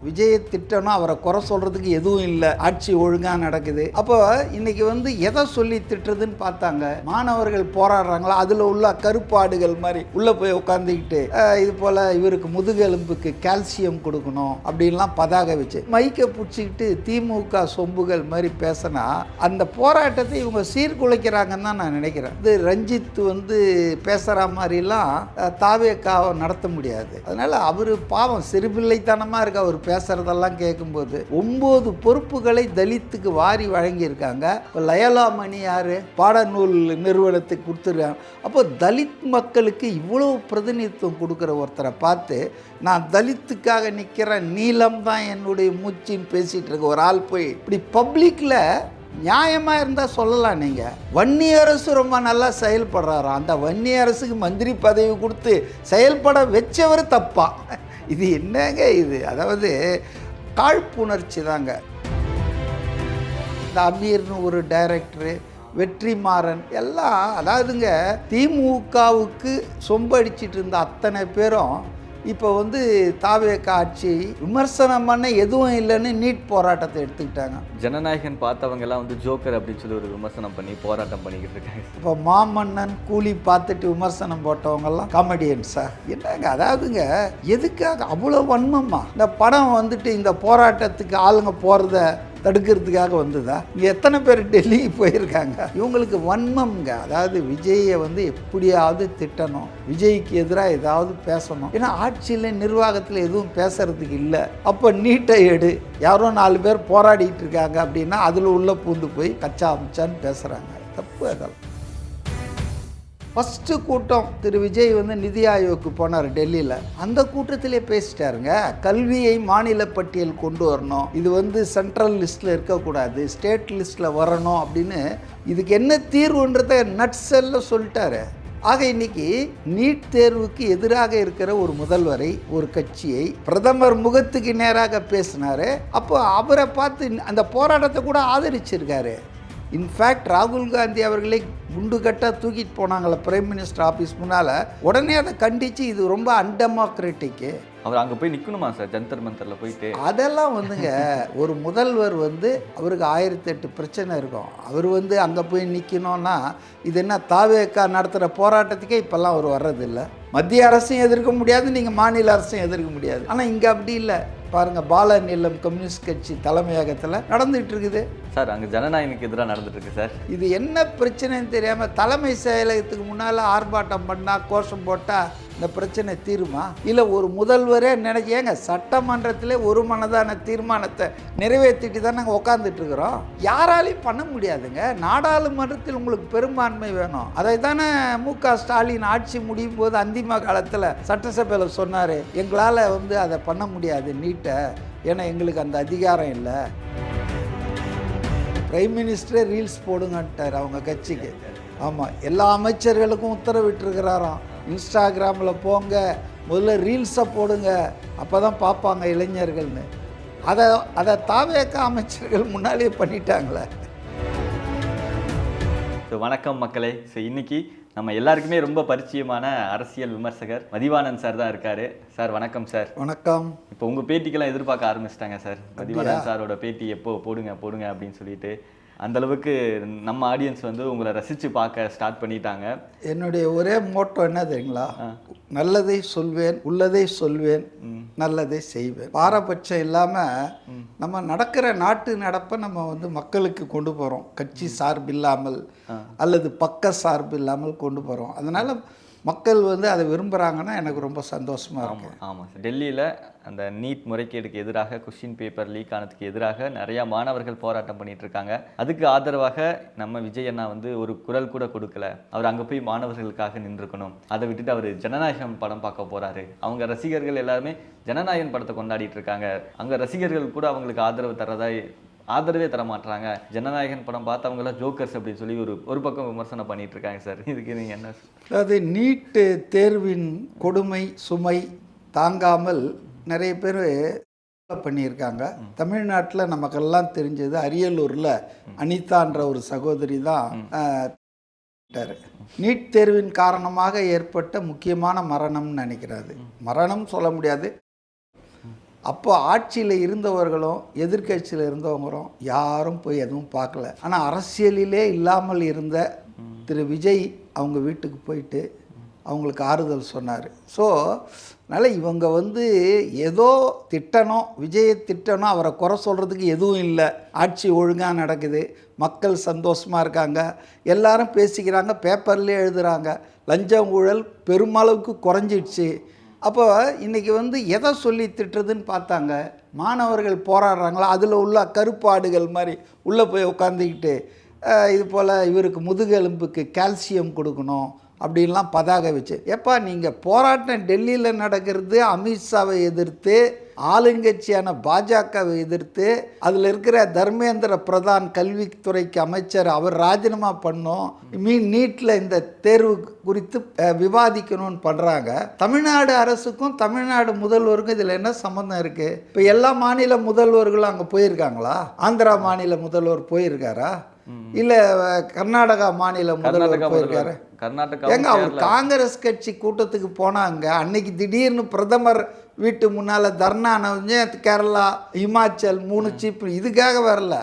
விஜயை திட்டணும், அவரை குறை சொல்கிறதுக்கு எதுவும் இல்லை, ஆட்சி ஒழுங்காக நடக்குது. அப்போ இன்னைக்கு வந்து எதை சொல்லி திட்டுறதுன்னு பார்த்தாங்க. மாணவர்கள் போராடுறாங்களா, அதில் உள்ள கருப்பாடுகள் மாதிரி உள்ளே போய் உட்காந்துக்கிட்டு இது போல் இவருக்கு முதுகெலும்புக்கு கால்சியம் கொடுக்கணும் அப்படின்லாம் பதாக வச்சு மைக்கை பிடிச்சிக்கிட்டு திமுக சொம்புகள் மாதிரி பேசினா அந்த போராட்டத்தை இவங்க சீர்குலைக்கிறாங்கன்னு தான் நான் நினைக்கிறேன். இது ரஞ்சித் வந்து பேசுகிற மாதிரிலாம் தாவேக்காவை நடத்த முடியாது. அதனால் அவர் பாவம் சிறுபிள்ளைத்தனமாக இருக்க அவர் பேசுகிறதெல்லாம் கேட்கும்போது 9 பொறுப்புகளை தலித்துக்கு வாரி வழங்கியிருக்காங்க. இப்போ லயலாமணி யார், பாடநூல் நிறுவனத்துக்கு கொடுத்துருக்காங்க. அப்போ தலித் மக்களுக்கு இவ்வளோ பிரதிநிதித்துவம் கொடுக்குற ஒருத்தரை பார்த்து நான் தலித்துக்காக நிற்கிற நீளம் தான் என்னுடைய மூச்சின்னு பேசிகிட்டு இருக்க ஒரு ஆள் போய் இப்படி பப்ளிக்கில் நியாயமாக இருந்தால் சொல்லலாம். நீங்கள் வன்னியரசு ரொம்ப நல்லா செயல்படுறாராம், அந்த வன்னியரசுக்கு மந்திரி பதவி கொடுத்து செயல்பட வச்சவர் தப்பா? இது என்னங்க இது? அதாவது காழ்ப்புணர்ச்சி தாங்க. இந்த அமீர்னு ஒரு டைரக்டரு, வெற்றிமாறன் எல்லாம், அதாவதுங்க திமுகவுக்கு சொம்படிச்சிட்டு இருந்த அத்தனை பேரும் இப்போ வந்து தாவேக்கா ஆட்சி விமர்சனம் பண்ண எதுவும் இல்லைன்னு நீட் போராட்டத்தை எடுத்துக்கிட்டாங்க. ஜனநாயகன் பார்த்தவங்கெல்லாம் வந்து ஜோக்கர் அப்படின்னு சொல்லி ஒரு விமர்சனம் பண்ணி போராட்டம் பண்ணிக்கிட்டு இருக்காங்க. இப்போ மாமன்னன் கூலி பார்த்துட்டு விமர்சனம் போட்டவங்கெல்லாம் காமெடியன்ஸா? என்னங்க அதாவதுங்க, எதுக்காக அவ்வளோ வன்மமா? இந்த படம் வந்துட்டு இந்த போராட்டத்துக்கு ஆளுங்க போகிறத தடுக்கிறதுக்காக வந்ததா? இங்கே எத்தனை பேர் டெல்லிக்கு போயிருக்காங்க? இவங்களுக்கு வன்மம்ங்க. அதாவது விஜயை வந்து எப்படியாவது திட்டணும், விஜய்க்கு எதிராக ஏதாவது பேசணும். ஏன்னா ஆட்சியில் நிர்வாகத்தில் எதுவும் பேசுறதுக்கு இல்லை. அப்போ நீட்டை எடு, யாரோ 4 பேர் போராடிட்டு இருக்காங்க அப்படின்னா அதில் உள்ள பூந்து போய் கச்சா அமைச்சான்னு பேசுகிறாங்க. தப்பு. அதெல்லாம் ஃபஸ்ட்டு கூட்டம் திரு விஜய் வந்து நிதி ஆயோக்கு போனார் டெல்லியில். அந்த கூட்டத்திலே பேசிட்டாருங்க, கல்வியை மாநில பட்டியல் கொண்டு வரணும், இது வந்து சென்ட்ரல் லிஸ்ட்டில் இருக்கக்கூடாது, ஸ்டேட் லிஸ்ட்டில் வரணும் அப்படின்னு. இதுக்கு என்ன தீர்வுன்றதை நட்ஸெல்லாம் சொல்லிட்டாரு. ஆக இன்னைக்கு நீட் தேர்வுக்கு எதிராக இருக்கிற ஒரு முதல்வரை, ஒரு கட்சியை பிரதமர் முகத்துக்கு நேராக பேசினார். அப்போ அவரை பார்த்து அந்த போராட்டத்தை கூட ஆதரிச்சிருக்காரு. இன்ஃபேக்ட் ராகுல் காந்தி அவர்களை குண்டு கட்டாக தூக்கிட்டு போனாங்களே பிரைம் மினிஸ்டர் ஆஃபீஸ் முன்னால், உடனே அதை கண்டித்து இது ரொம்ப அன்டெமோக்ராட்டிக்கு. அவர் அங்கே போய் நிற்கணுமா சார், ஜந்தர் மந்தரில் போயிட்டு? அதெல்லாம் வந்துங்க, ஒரு முதல்வர் வந்து அவருக்கு 1008 பிரச்சனை இருக்கும். அவர் வந்து அங்கே போய் நிற்கணும்னா இது என்ன தாவேக்கா நடத்துகிற போராட்டத்துக்கே இப்போல்லாம் அவர் வர்றதில்லை. மத்திய அரசையும் எதிர்க்க முடியாது, நீங்கள் மாநில அரசையும் எதிர்க்க முடியாது. ஆனால் இங்கே அப்படி இல்லை. பாருங்கள், பாலநீலம் கம்யூனிஸ்ட் கட்சி தலைமையகத்தில் நடந்துகிட்டு இருக்குது சார். அங்கே ஜனநாயகனுக்கு எதிராக நடந்துட்டு இருக்கு சார். இது என்ன பிரச்சனைன்னு தெரியாமல் தலைமை செயலகத்துக்கு முன்னால் ஆர்ப்பாட்டம் பண்ணால், கோஷம் போட்டால் இந்த பிரச்சனை தீருமா? இல்லை ஒரு முதல்வரே ஏங்க சட்டமன்றத்தில் ஒரு மனதான தீர்மானத்தை நிறைவேற்றிட்டு தான் நாங்கள் உட்காந்துட்டு இருக்கிறோம். யாராலையும் பண்ண முடியாதுங்க. நாடாளுமன்றத்தில் உங்களுக்கு பெரும்பான்மை வேணும். அதை தானே மு.க. ஸ்டாலின் ஆட்சி முடியும் போது அந்திம காலத்தில் சட்டசபையில் சொன்னார், எங்களால் வந்து அதை பண்ண முடியாது நீட்டை, ஏன்னா எங்களுக்கு அந்த அதிகாரம் இல்லை. பிரைம் மினிஸ்டரே ரீல்ஸ் போடுங்கன்ட்டார் அவங்க கட்சிக்கு. ஆமாம், எல்லா அமைச்சர்களுக்கும் உத்தரவிட்டிருக்கிறாராம், இன்ஸ்டாகிராமில் போங்க, முதல்ல ரீல்ஸை போடுங்க, அப்போ தான் பார்ப்பாங்க இளைஞர்கள்னு. அதை தாவேக்கா அமைச்சர்கள் முன்னாலே பண்ணிட்டாங்களே. ஸோ வணக்கம் மக்களே. ஸோ இன்றைக்கி நம்ம எல்லாருக்குமே ரொம்ப பரிச்சயமான அரசியல் விமர்சகர் மதிவாணன் சார் தான் இருக்கார். சார் வணக்கம் சார். வணக்கம். இப்போ உங்கள் பேட்டிக்கெல்லாம் எதிர்பார்க்க ஆரம்பிச்சிட்டாங்க சார். மதிவாணன் சாரோட பேட்டி எப்போ போடுங்க அப்படின்னு சொல்லிட்டு அந்தளவுக்கு நம்ம ஆடியன்ஸ் வந்து உங்களை ரசித்து பார்க்க ஸ்டார்ட் பண்ணிட்டாங்க. என்னுடைய ஒரே மோட்டோ என்ன தெரியுங்களா? நல்லதை சொல்வேன், உள்ளதை சொல்வேன், நல்லதை செய்வேன். பாரபட்சம் இல்லாமல் நம்ம நடக்கிற நாட்டு நடப்பை நம்ம வந்து மக்களுக்கு கொண்டு போகிறோம். கட்சி சார்பு இல்லாமல் அல்லது பக்க சார்பு இல்லாமல் கொண்டு போகிறோம். அதனால் மக்கள் வந்து அதை விரும்புகிறாங்கன்னா எனக்கு ரொம்ப சந்தோஷமாக இருக்கும். ஆமாம் சார். டெல்லியில் அந்த நீட் முறைகேடுக்கு எதிராக, கொஸ்டின் பேப்பர் லீக் ஆனதுக்கு எதிராக நிறையா மாணவர்கள் போராட்டம் பண்ணிட்டு இருக்காங்க. அதுக்கு ஆதரவாக நம்ம விஜய் அண்ணா வந்து ஒரு குரல் கூட கொடுக்கல. அவர் அங்கே போய் மாணவர்களுக்காக நின்றுக்கணும். அதை விட்டுட்டு அவர் ஜனநாயகம் படம் பார்க்க போகிறாரு. அவங்க ரசிகர்கள் எல்லாருமே ஜனநாயகன் படத்தை கொண்டாடிட்டு இருக்காங்க. அங்கே ரசிகர்கள் கூட அவங்களுக்கு ஆதரவே தர மாட்டாங்க. ஜனநாயகன் படம் பார்த்தவங்களாம் ஜோக்கர்ஸ் அப்படின்னு சொல்லி ஒரு பக்கம் விமர்சனம் பண்ணிட்டு இருக்காங்க சார். இதுக்கு நீங்கள் என்ன? அதாவது நீட்டு தேர்வின் கொடுமை சுமை தாங்காமல் நிறைய பேர் பண்ணியிருக்காங்க. தமிழ்நாட்டில் நமக்கெல்லாம் தெரிஞ்சது அரியலூரில் அனிதான்ற ஒரு சகோதரி தான் நீட் தேர்வின் காரணமாக ஏற்பட்ட முக்கியமான மரணம்னு நினைக்கிறாரு. மரணம் சொல்ல முடியாது, அப்போ ஆட்சியில் இருந்தவர்களும் எதிர்க்கட்சியில் இருந்தவங்களும் யாரும் போய் எதுவும் பார்க்கல. ஆனால் அரசியலிலே இல்லாமல் இருந்த திரு விஜய் அவங்க வீட்டுக்கு போயிட்டு அவங்களுக்கு ஆறுதல் சொன்னார். ஸோ அதனால் இவங்க ஏதோ திட்டணும், விஜயை திட்டணும், அவரை குறை சொல்கிறதுக்கு எதுவும் இல்லை. ஆட்சி ஒழுங்காக நடக்குது, மக்கள் சந்தோஷமாக இருக்காங்க, எல்லாரும் பேசிக்கிறாங்க, பேப்பர்லேயே எழுதுகிறாங்க, லஞ்சம் ஊழல் பெருமளவுக்கு குறைஞ்சிடுச்சு. அப்போ இன்றைக்கி எதை சொல்லி திட்டுறதுன்னு பார்த்தாங்க. மாணவர்கள் போராடுறாங்களா, அதில் உள்ள கருப்பாடுகள் மாதிரி உள்ளே போய் உட்காந்துக்கிட்டு இது போல் இவருக்கு முதுகெலும்புக்கு கால்சியம் கொடுக்கணும் அப்படின்லாம் பதாகை வச்சு. எப்பா நீங்கள் போராட்டம் டெல்லியில் நடக்கிறது அமித்ஷாவை எதிர்த்து, ஆளுங்கட்சியான பாஜகவை எதிர்த்து, அதில் இருக்கிற தர்மேந்திர பிரதான் கல்வித்துறைக்கு அமைச்சர் அவர் ராஜினாமா பண்ணோம், நீட்டில் இந்த தேர்வு குறித்து விவாதிக்கணும்னு பண்ணுறாங்க. தமிழ்நாடு அரசுக்கும் தமிழ்நாடு முதல்வருக்கும் இதில் என்ன சம்மந்தம் இருக்குது? இப்போ எல்லா மாநில முதல்வர்களும் அங்கே போயிருக்காங்களா? ஆந்திரா மாநில முதல்வர் போயிருக்காரா? இல்லை கர்நாடகா மாநில முதல்வர் போயிருக்காரு? ஏங்க அவர் காங்கிரஸ் கட்சி கூட்டத்துக்கு போனாங்க, அன்னைக்கு திடீர்னு பிரதமர் வீட்டு முன்னால் தர்ணானவங்க கேரளா இமாச்சல் 3 சீப் இதுக்காக வரல.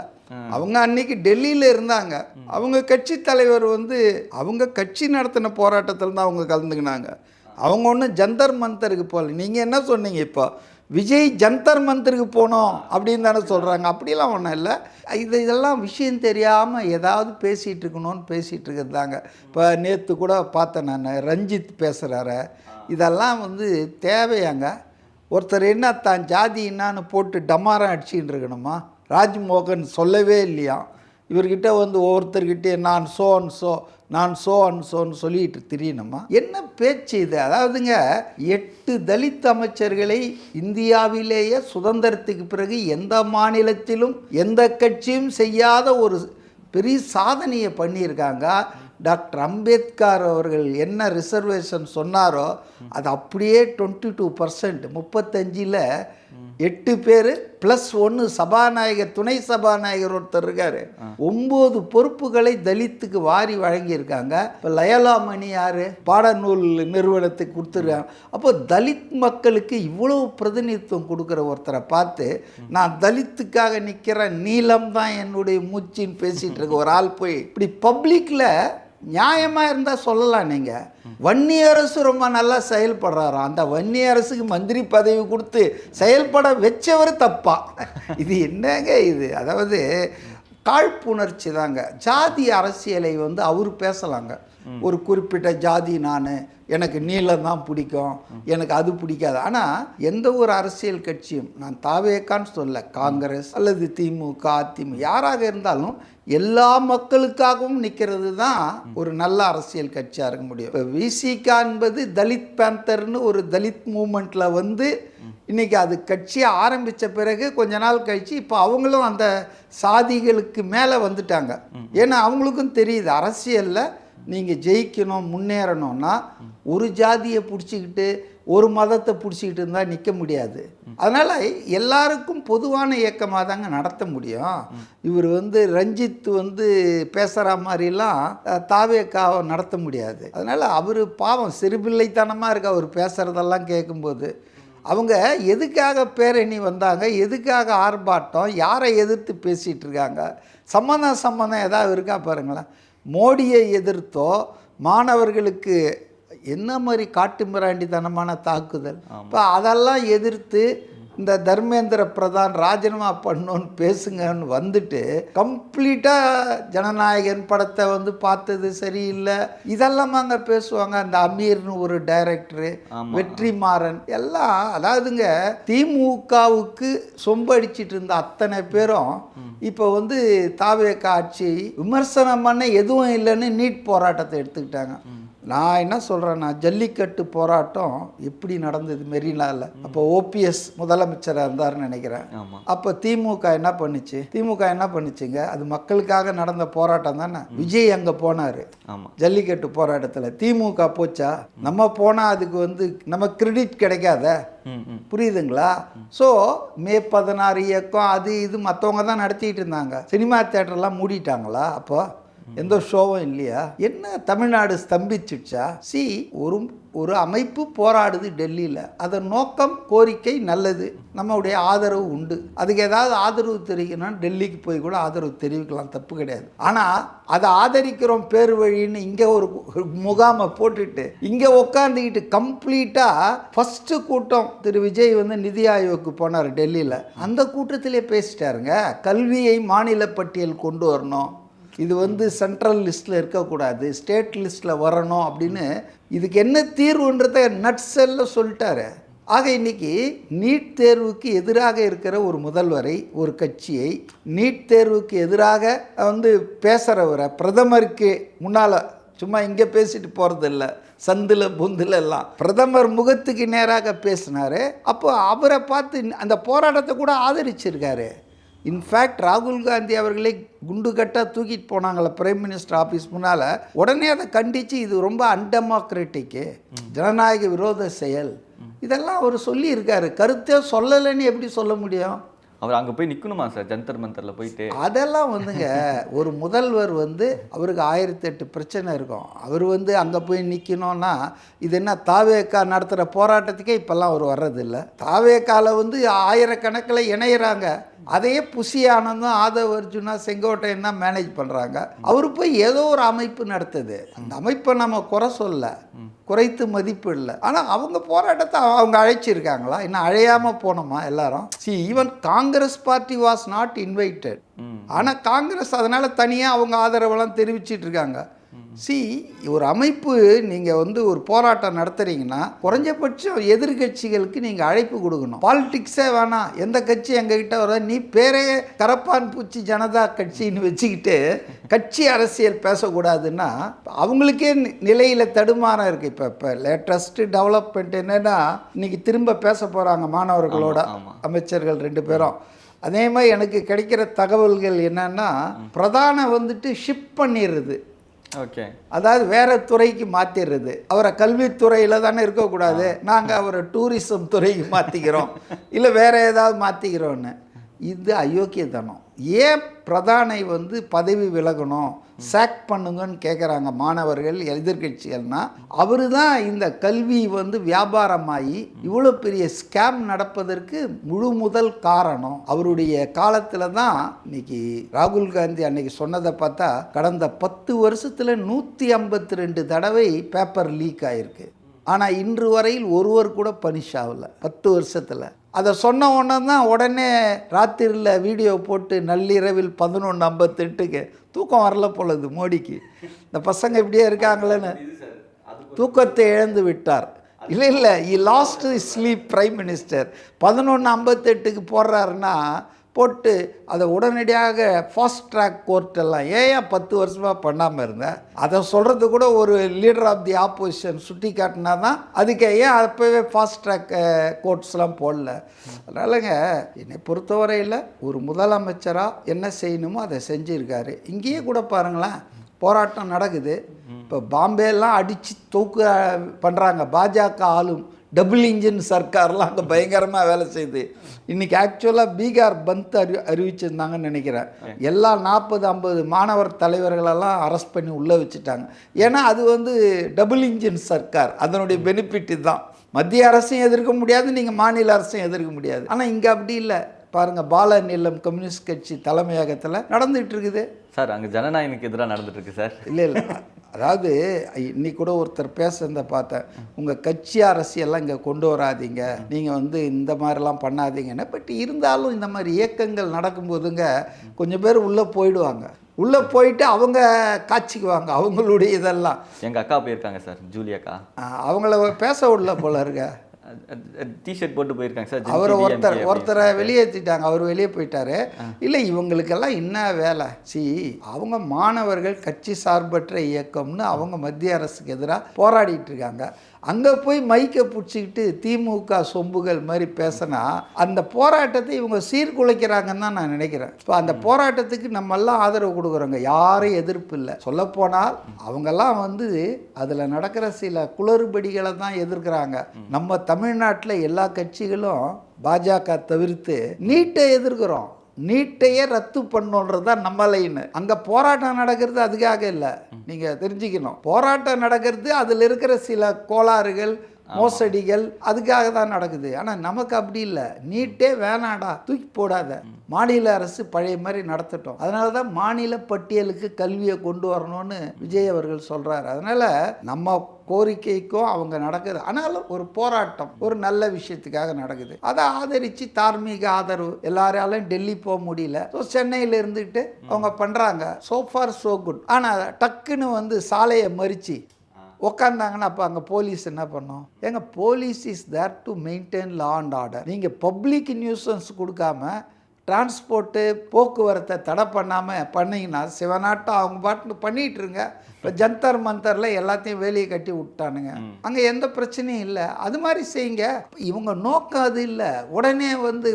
அவங்க அன்னைக்கு டெல்லியில் இருந்தாங்க. அவங்க கட்சி தலைவர் அவங்க கட்சி நடத்தின போராட்டத்தில் தான் அவங்க கலந்துக்கினாங்க. அவங்க ஒன்றும் ஜந்தர் மந்தருக்கு போகல. நீங்கள் என்ன சொன்னீங்க? இப்போ விஜய் ஜந்தர் மந்தருக்கு போனோம் அப்படின்னு தானே சொல்கிறாங்க. அப்படிலாம் ஒன்றும் இல்லை. இதெல்லாம் விஷயம் தெரியாமல் ஏதாவது பேசிகிட்டு இருக்கணும்னு பேசிகிட்டு இருக்கிறது தாங்க. இப்போ நேற்று கூட பார்த்தேன் நான், ரஞ்சித் பேசுகிறாரு. இதெல்லாம் தேவையாங்க? ஒருத்தர் என்ன தான் ஜாதி என்னான்னு போட்டு டமாரம் அடிச்சின்னு இருக்கணுமா? ராஜ்மோகன் சொல்லவே இல்லையா இவர்கிட்ட ஒவ்வொருத்தர்கிட்டே நான் சோன்னு சொல்லிட்டு தெரியணுமா? என்ன பேச்சு இது? அதாவதுங்க 8 தலித் அமைச்சர்களை இந்தியாவிலேயே சுதந்திரத்துக்கு பிறகு எந்த மாநிலத்திலும் எந்த கட்சியும் செய்யாத ஒரு பெரிய சாதனையை பண்ணியிருக்காங்க. டாக்டர் அம்பேத்கர் அவர்கள் என்ன ரிசர்வேஷன் சொன்னாரோ அது அப்படியே 22%, 35ல் 8 பேர் ப்ளஸ் 1 சபாநாயகர், துணை சபாநாயகர் ஒருத்தர் இருக்கார். 9 பொறுப்புகளை தலித்துக்கு வாரி வழங்கியிருக்காங்க. இப்போ லயலா மணி யார்? பாடநூல் நிறுவனத்துக்கு கொடுத்துருக்காங்க. அப்போ தலித் மக்களுக்கு இவ்வளோ பிரதிநிதித்துவம் கொடுக்குற ஒருத்தரை பார்த்து நான் தலித்துக்காக நிற்கிற நீளம் தான் என்னுடைய மூச்சின்னு பேசிகிட்டு இருக்க ஒரு ஆள் போய் இப்படி பப்ளிக்கில் நியாயமாக இருந்தால் சொல்லலாம். நீங்கள் வன்னியரசு ரொம்ப நல்லா செயல்படுறாராம், அந்த வன்னியரசுக்கு மந்திரி பதவி கொடுத்து செயல்பட வச்சவர் தப்பா? இது என்னங்க இது? அதாவது காழ்ப்புணர்ச்சி தாங்க. ஜாதி அரசியலை அவர் பேசலாங்க. ஒரு குறிப்பிட்ட ஜாதி, எனக்கு நீளம் தான் பிடிக்கும், எனக்கு அது பிடிக்காது. ஆனால் எந்த ஒரு அரசியல் கட்சியும், நான் தாவேக்கான்னு சொல்ல, காங்கிரஸ் அல்லது திமுக அதிமுக யாராக இருந்தாலும் எல்லா மக்களுக்காகவும் நிற்கிறது தான் ஒரு நல்ல அரசியல் கட்சியாக இருக்க முடியும். இப்போ விசிகா என்பது தலித் பேந்தர்னு ஒரு தலித் மூமெண்ட்டில் இன்றைக்கி அது கட்சியை ஆரம்பித்த பிறகு கொஞ்ச நாள் கழித்து இப்போ அவங்களும் அந்த சாதிகளுக்கு மேலே வந்துட்டாங்க. ஏன்னா அவங்களுக்கும் தெரியுது அரசியலில் நீங்கள் ஜெயிக்கணும், முன்னேறணும்னா ஒரு ஜாதியை பிடிச்சிக்கிட்டு ஒரு மதத்தை பிடிச்சிக்கிட்டு இருந்தால் நிற்க முடியாது. அதனால் எல்லாருக்கும் பொதுவான இயக்கமாக தாங்க நடத்த முடியும். இவர் ரஞ்சித் பேசுகிற மாதிரிலாம் தாவேக்காவை நடத்த முடியாது. அதனால் அவர் பாவம் சிறுபிள்ளைத்தனமாக இருக்க அவர் பேசுகிறதெல்லாம் கேட்கும்போது. அவங்க எதுக்காக பேரணி வந்தாங்க, எதுக்காக ஆர்ப்பாட்டம், யாரை எதிர்த்து பேசிகிட்டு இருக்காங்க, சம்மந்தம் ஏதாவது இருக்கா பாருங்களேன். மோடியை எதிர்த்தோ மாணவர்களுக்கு என்ன மாதிரி காட்டு மிராண்டித்தனமான தாக்குதல், இப்போ அதெல்லாம் எதிர்த்து இந்த தர்மேந்திர பிரதான் ராஜினாமா பண்ணோன்னு பேசுங்கன்னு வந்துட்டு கம்ப்ளீட்டாக ஜனநாயகன் படத்தை பார்த்தது சரியில்லை இதெல்லாம் அங்கே பேசுவாங்க. அந்த அமீர்னு ஒரு டைரக்டரு, வெற்றிமாறன் எல்லாம். அதாவதுங்க திமுகவுக்கு சொம்படிச்சிட்டு இருந்த அத்தனை பேரும் இப்போ தாவேக்கா ஆட்சி விமர்சனம் பண்ண எதுவும் இல்லைன்னு நீட் போராட்டத்தை எடுத்துக்கிட்டாங்க. நான் என்ன சொல்கிறேன்னா, ஜல்லிக்கட்டு போராட்டம் எப்படி நடந்தது மெரினாவில், அப்போ ஓபிஎஸ் முதலமைச்சராக இருந்தார்னு நினைக்கிறேன். அப்போ திமுக என்ன பண்ணுச்சுங்க, அது மக்களுக்காக நடந்த போராட்டம் தானே. விஜய் அங்கே போனார் ஜல்லிக்கட்டு போராட்டத்தில், திமுக போச்சா? நம்ம போனால் அதுக்கு நம்ம கிரெடிட் கிடைக்காத, புரியுதுங்களா? ஸோ மே 16 இயக்கம் அது இது மற்றவங்க தான் நடத்திட்டு இருந்தாங்க. சினிமா தியேட்டர்லாம் மூடிட்டாங்களா? அப்போ எந்த ஷோவும் இல்லையா? என்ன தமிழ்நாடு ஸ்தம்பிச்சிடுச்சா? ஒரு அமைப்பு போராடுது டெல்லியில், அதன் நோக்கம் கோரிக்கை நல்லது, நம்மளுடைய ஆதரவு உண்டு. அதுக்கு ஏதாவது ஆதரவு தெரிவிக்கணும்னா டெல்லிக்கு போய் கூட ஆதரவு தெரிவிக்கலாம், தப்பு கிடையாது. ஆனால் அதை ஆதரிக்கிறோம் பேர் வழின்னு இங்கே ஒரு முகாமை போட்டுட்டு இங்கே உட்காந்துக்கிட்டு கம்ப்ளீட்டாக ஃபஸ்ட்டு கூட்டம் திரு விஜய் வந்து நிதி ஆயோக்கு போனார் டெல்லியில். அந்த கூட்டத்திலே பேசிட்டாருங்க, கல்வியை மாநில பட்டியல் கொண்டு வரணும், இது வந்து சென்ட்ரல் லிஸ்ட்டில் இருக்கக்கூடாது, ஸ்டேட் லிஸ்ட்டில் வரணும் அப்படின்னு. இதுக்கு என்ன தீர்வுன்றத நட்ஸெல்லாம் சொல்லிட்டாரு. ஆக இன்னைக்கு நீட் தேர்வுக்கு எதிராக இருக்கிற ஒரு முதல்வரை, ஒரு கட்சியை, நீட் தேர்வுக்கு எதிராக வந்து பேசுகிறவரை, பிரதமருக்கு முன்னால் சும்மா இங்கே பேசிட்டு போகிறதில்ல, சந்தில் புந்தில் எல்லாம் பிரதமர் முகத்துக்கு நேராக பேசினார். அப்போ அவரை பார்த்து அந்த போராட்டத்தை கூட ஆதரிச்சிருக்காரு. இன்ஃபேக்ட் ராகுல் காந்தி அவர்களே குண்டு கட்டாக தூக்கிட்டு போனாங்களே பிரைம் மினிஸ்டர் ஆஃபீஸ் முன்னால், உடனே அதை கண்டித்து இது ரொம்ப அன்டெமோக்ராட்டிக்கு, ஜனநாயக விரோத செயல், இதெல்லாம் அவர் சொல்லியிருக்காரு. கருத்தே சொல்லலைன்னு எப்படி சொல்ல முடியும்? அவர் அங்கே போய் நிற்கணுமா சார், ஜந்தர் மந்தரில் போயிட்டு? அதெல்லாம் வந்துங்க ஒரு முதல்வர் வந்து அவருக்கு 1008 பிரச்சனை இருக்கும். அவர் வந்து அங்கே போய் நிற்கணும்னா இது என்ன தாவேக்கா நடத்துகிற போராட்டத்துக்கே இப்போல்லாம் அவர் வர்றதில்லை. தாவேக்காவில் வந்து ஆயிரக்கணக்கில் இணையிறாங்க, அதையே புசி ஆனந்தும் ஆதவ் அர்ஜுனா செங்கோட்டையன் தான் மேனேஜ் பண்ணுறாங்க. அவர் போய் ஏதோ ஒரு அமைப்பு நடத்துது, அந்த அமைப்பை நம்ம குறை சொல்ல, குறைத்து மதிப்பு இல்லை. ஆனால் அவங்க போராட்டத்தை அவங்க அழைச்சிருக்காங்களா? இன்னும் அழையாமல் போனோமா எல்லாரும்? Even Congress party was not invited. ஆனால் காங்கிரஸ் அதனால் தனியாக அவங்க ஆதரவெல்லாம் தெரிவிச்சிட்டு இருக்காங்க. ஒரு அமைப்பு நீங்கள் வந்து ஒரு போராட்டம் நடத்துறீங்கன்னா குறைஞ்சபட்சம் எதிர்கட்சிகளுக்கு நீங்கள் அழைப்பு கொடுக்கணும். பாலிடிக்ஸே வேணாம், எந்த கட்சி எங்ககிட்ட வர, நீ பேரே கரப்பான் பூச்சி ஜனதா கட்சின்னு வச்சுக்கிட்டு கட்சி அரசியல் பேசக்கூடாதுன்னா அவங்களுக்கே நிலையில் தடுமாறம் இருக்குது. இப்போ லேட்டஸ்ட்டு டெவலப்மெண்ட் என்னென்னா, இன்றைக்கி திரும்ப பேச போகிறாங்க மாணவர்களோட அமைச்சர்கள் 2 பேரும். அதே மாதிரி எனக்கு கிடைக்கிற தகவல்கள் என்னன்னா, பிரதான வந்துட்டு ஷிப் பண்ணிடுறது, ஓகே, அதாவது வேற துறைக்கு மாற்றிடுறது. அவரை கல்வித்துறையில் தானே இருக்கக்கூடாது, நாங்கள் அவரை டூரிசம் துறைக்கு மாற்றிக்கிறோம், இல்லை வேற ஏதாவது மாற்றிக்கிறோன்னு. இது அயோக்கியத்தனம். ஏன் பிரதானை வந்து பதவி விலகணும், சாக் பண்ணுங்கன்னு கேட்குறாங்க மாணவர்கள், எதிர்கட்சிகள்னால்? அவர் தான் இந்த கல்வி வந்து வியாபாரமாகி இவ்வளோ பெரிய ஸ்கேம் நடப்பதற்கு முழு முதல் காரணம். அவருடைய காலத்தில் தான் இன்னைக்கு ராகுல் காந்தி அன்னைக்கு சொன்னதை பார்த்தா கடந்த 10 வருஷத்தில் 152 தடவை பேப்பர் லீக் ஆகிருக்கு. ஆனால் இன்று வரையில் ஒருவர் கூட பனிஷ் ஆகலை 10 வருஷத்தில். அதை சொன்ன உடனே தான் உடனே ராத்திரியில் வீடியோ போட்டு நள்ளிரவில் 11:58க்கு தூக்கம் வரல போலது மோடிக்கு, இந்த பசங்க இப்படியே இருக்காங்களேன்னு தூக்கத்தை இழந்து விட்டார். இல்லை இ லாஸ்ட் ஸ்லீப் பிரைம் மினிஸ்டர். 11:58க்கு போடுறாருன்னா போட்டு அதை உடனடியாக ஃபாஸ்ட் ட்ராக் கோர்ட்டெல்லாம் ஏன் 10 வருஷமாக பண்ணாமல் இருந்தேன்? அதை சொல்கிறது கூட ஒரு லீடர் ஆஃப் தி ஆப்போசிஷன் சுட்டி காட்டினா தான் அதுக்கு ஏன் அப்போவே ஃபாஸ்ட் ட்ராக் கோர்ட்ஸ்லாம் போடல. அதனாலங்க என்னை பொறுத்தவரையில் ஒரு முதலமைச்சராக என்ன செய்யணுமோ அதை செஞ்சுருக்காரு. இங்கேயே கூட பாருங்களேன், போராட்டம் நடக்குது. இப்போ பாம்பேலாம் அடித்து தூக்கு பண்ணுறாங்க, பாஜக ஆளும் டபுள் இன்ஜின் சர்க்கார்லாம் அங்கே பயங்கரமாக வேலை செய்யுது. இன்றைக்கி ஆக்சுவலாக பீகார் பந்த் அறிவிச்சிருந்தாங்கன்னு நினைக்கிறேன். எல்லா 40-50 மாணவர் தலைவர்களெல்லாம் அரெஸ்ட் பண்ணி உள்ளே வச்சுட்டாங்க. ஏன்னா அது வந்து டபுள் இன்ஜின் சர்க்கார், அதனுடைய பெனிஃபிட் தான். மத்திய அரசையும் எதிர்க்க முடியாது, நீங்கள் மாநில அரசையும் எதிர்க்க முடியாது. ஆனால் இங்கே அப்படி இல்லை. பாருங்கள், பாலநீலம் கம்யூனிஸ்ட் கட்சி தலைமையகத்தில் நடந்துகிட்டு இருக்குது சார். அங்கே ஜனநாயகனுக்கு எதிராக நடந்துட்டு இருக்கு சார். இல்லை அதாவது இன்னைக்கு கூட ஒருத்தர் பேசுறத பார்த்தேன், உங்கள் கட்சி அரசியெல்லாம் இங்கே கொண்டு வராதிங்க, நீங்கள் வந்து இந்த மாதிரிலாம் பண்ணாதீங்கன்னு. பட் இருந்தாலும் இந்த மாதிரி இயக்கங்கள் நடக்கும்போதுங்க கொஞ்சம் பேர் உள்ளே போயிடுவாங்க. உள்ளே போயிட்டு அவங்க காட்சிக்குவாங்க அவங்களுடைய இதெல்லாம். எங்கள் அக்கா போயிருக்காங்க சார், ஜூலி அக்கா. அவங்கள பேச விடல போல இருக்க, டிஷர்ட் போட்டு போயிருக்காங்க சார். அவரை ஒருத்தரை வெளியேற்றிட்டாங்க, அவர் வெளியே போயிட்டாரு. இல்லை இவங்களுக்கெல்லாம் என்ன வேலை? அவங்க மாணவர்கள் கட்சி சார்பற்ற இயக்கம்னு அவங்க மத்திய அரசுக்கு எதிராக போராடிட்டு இருக்காங்க. அங்கே போய் மைக்கை பிடிச்சிக்கிட்டு திமுக சொம்புகள் மாதிரி பேசினா அந்த போராட்டத்தை இவங்க சீர்குலைக்கிறாங்கன்னு தான் நான் நினைக்கிறேன். இப்போ அந்த போராட்டத்துக்கு நம்மெல்லாம் ஆதரவு கொடுக்குறோங்க, யாரும் எதிர்ப்பு இல்லை. சொல்லப்போனால் அவங்கெல்லாம் வந்து அதில் நடக்கிற சில குளறுபடிகளை தான் எதிர்க்கிறாங்க. நம்ம தமிழ்நாட்டில் எல்லா கட்சிகளும் பாஜக தவிர்த்து நீட்டை எதிர்க்கிறோம். நீட்டையே ரத்து பண்ணணுன்றது தான் நம்ம லைன். அங்கே போராட்டம் நடக்கிறது அதுக்காக இல்லை, நீங்கள் தெரிஞ்சுக்கணும். போராட்டம் நடக்கிறது அதில் இருக்கிற சில கோளாறுகள் மோசடிகள் அதுக்காக தான் நடக்குது. ஆனால் நமக்கு அப்படி இல்லை. நீட்டே வேணாடா, தூக்கி போடாத, மாநில அரசு பழைய மாதிரி நடத்தட்டும். அதனால தான் மாநில பட்டியலுக்கு கல்வியை கொண்டு வரணும்னு விஜய் அவர்கள் சொல்கிறார். அதனால் நம்ம கோரிக்கைக்கும் அவங்க நடக்குது. ஆனாலும் ஒரு போராட்டம் ஒரு நல்ல விஷயத்துக்காக நடக்குது. அதை ஆதரித்து தார்மீக ஆதரவு எல்லாராலையும் டெல்லி போக முடியல. ஸோ சென்னையில் இருந்துட்டு அவங்க பண்ணுறாங்க. So for so good. ஆனால் டக்குன்னு வந்து சாலையை மறித்து உக்காந்தாங்கன்னா அப்போ அங்கே போலீஸ் என்ன பண்ணோம்? ஏங்க, police is there to maintain law and order. நீங்கள் பப்ளிக் நியூசன்ஸ் கொடுக்காம டிரான்ஸ்போர்ட்டு போக்குவரத்தை தடை பண்ணாமல் பண்ணிங்கன்னா சிவநாட்டம் அவங்க பாட்டு பண்ணிகிட்டு இருங்க. இப்போ ஜந்தர் மந்தரில் எல்லாத்தையும் வேலையை கட்டி விட்டானுங்க, அங்கே எந்த பிரச்சனையும் இல்லை. அது மாதிரி செய்யுங்க. இவங்க நோக்கம் அது இல்லை. உடனே வந்து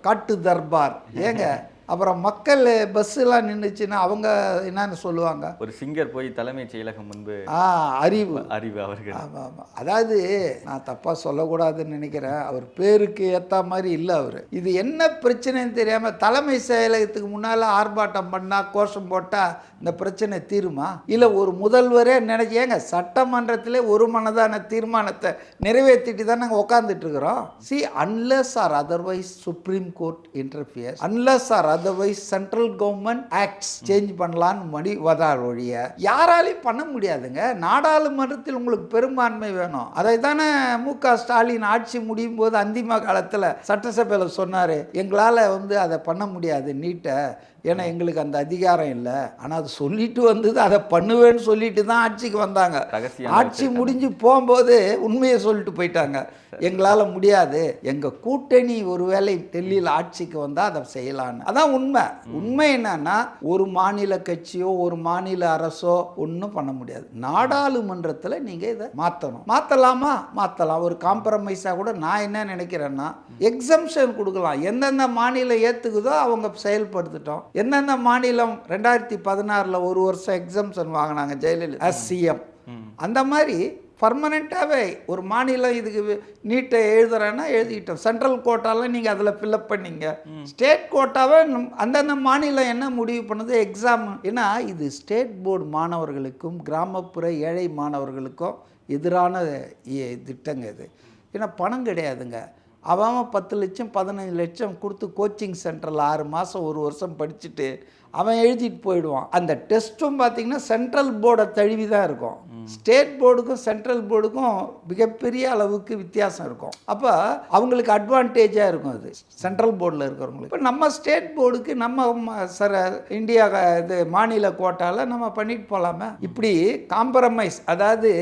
காட்டு தர்பார். ஏங்க, அப்புறம் மக்கள் பஸ்ஸெல்லாம் நின்றுச்சுன்னா அவங்க என்னன்னு சொல்லுவாங்க? ஒரு சிங்கர் போய் தலைமைச் செயலகம் முன்பு அறிவு அவர்கள். ஆமாம் ஆமாம். அதாவது நான் தப்பாக சொல்லக்கூடாதுன்னு நினைக்கிறேன். அவர் பேருக்கு ஏற்ற மாதிரி இல்லை அவர். இது என்ன பிரச்சனைன்னு தெரியாமல் தலைமை செயலகத்துக்கு முன்னால் ஆர்ப்பாட்டம் பண்ணால் கோஷம் போட்டால் இந்த பிரச்சனை தீருமா? இல்லை ஒரு முதல்வரே நினைச்சேங்க, சட்டமன்றத்திலே ஒரு மனதான தீர்மானத்தை நிறைவேற்றிட்டு தான் நாங்கள் உட்காந்துட்டு இருக்கிறோம். C, unless or otherwise supreme court interferes, unless or otherwise central government acts change பண்ணலான்னு மணி வதார் ஒழிய யாராலையும் பண்ண முடியாதுங்க. நாடாளுமன்றத்தில் உங்களுக்கு பெரும்பான்மை வேணும். அதை தானே மு.க. ஸ்டாலின் ஆட்சி முடியும் போது அந்திம காலத்தில் சட்டசபையில் சொன்னார், எங்களால் வந்து அதை பண்ண முடியாது நீட்டை, ஏன்னா எங்களுக்கு அந்த அதிகாரம் இல்லை. ஆனால் அது சொல்லிட்டு வந்தது, அதை பண்ணுவேன்னு சொல்லிட்டு தான் ஆட்சிக்கு வந்தாங்க. ஆட்சி முடிஞ்சு போகும்போது உண்மையை சொல்லிட்டு போயிட்டாங்க, எங்களால் முடியாது, எங்கள் கூட்டணி ஒருவேளை டெல்லியில் ஆட்சிக்கு வந்தால் அதை செய்யலான்னு. அதான் உண்மை. உண்மை என்னன்னா, ஒரு மாநில கட்சியோ ஒரு மாநில அரசோ ஒன்றும் பண்ண முடியாது. நாடாளுமன்றத்தில் நீங்கள் இதை மாற்றணும். மாற்றலாமா? மாற்றலாம். ஒரு காம்ப்ரமைஸாக கூட நான் என்ன நினைக்கிறேன்னா, எக்ஸம்ஷன் கொடுக்கலாம். எந்தெந்த மாநிலம் ஏற்றுக்குதோ அவங்க செயல்படுத்திட்டோம். எந்தெந்த மாநிலம் 2016 ஒரு வருஷம் எக்ஸம்ஷன் வாங்கினாங்க ஜெயலலிதா சிஎம், அந்த மாதிரி பர்மனெண்ட்டாகவே ஒரு மாநிலம் இதுக்கு நீட்டை எழுதுறேன்னா எழுதிட்டோம். சென்ட்ரல் கோட்டாவில் நீங்கள் அதில் ஃபில்அப் பண்ணிங்க. ஸ்டேட் கோட்டாவை அந்தந்த மாநிலம் என்ன முடிவு பண்ணுது எக்ஸாம். ஏன்னா இது ஸ்டேட் போர்டு மாணவர்களுக்கும் கிராமப்புற ஏழை மாணவர்களுக்கும் எதிரான திட்டங்க இது. ஏன்னா பணம் கிடையாதுங்க. அவன் 10 லட்சம் 15 லட்சம் கொடுத்து கோச்சிங் சென்டரில் 6 மாதம் 1 வருஷம் படிச்சுட்டு அவன் எழுதிட்டு போயிடுவான். அந்த டெஸ்ட்டும் பார்த்திங்கன்னா சென்ட்ரல் போர்டை தழுவி தான் இருக்கும். ஸ்டேட் போர்டுக்கும் சென்ட்ரல் போர்டுக்கும் மிகப்பெரிய அளவுக்கு வித்தியாசம் இருக்கும். அப்போ அவங்களுக்கு அட்வான்டேஜாக இருக்கும் அது சென்ட்ரல் போர்டில் இருக்கிறவங்களுக்கு. இப்போ நம்ம ஸ்டேட் போர்டுக்கு நம்ம இந்தியா இது மாநில கோட்டாவில் நம்ம பண்ணிட்டு போகலாமே. இப்படி காம்ப்ரமைஸ், அதாவது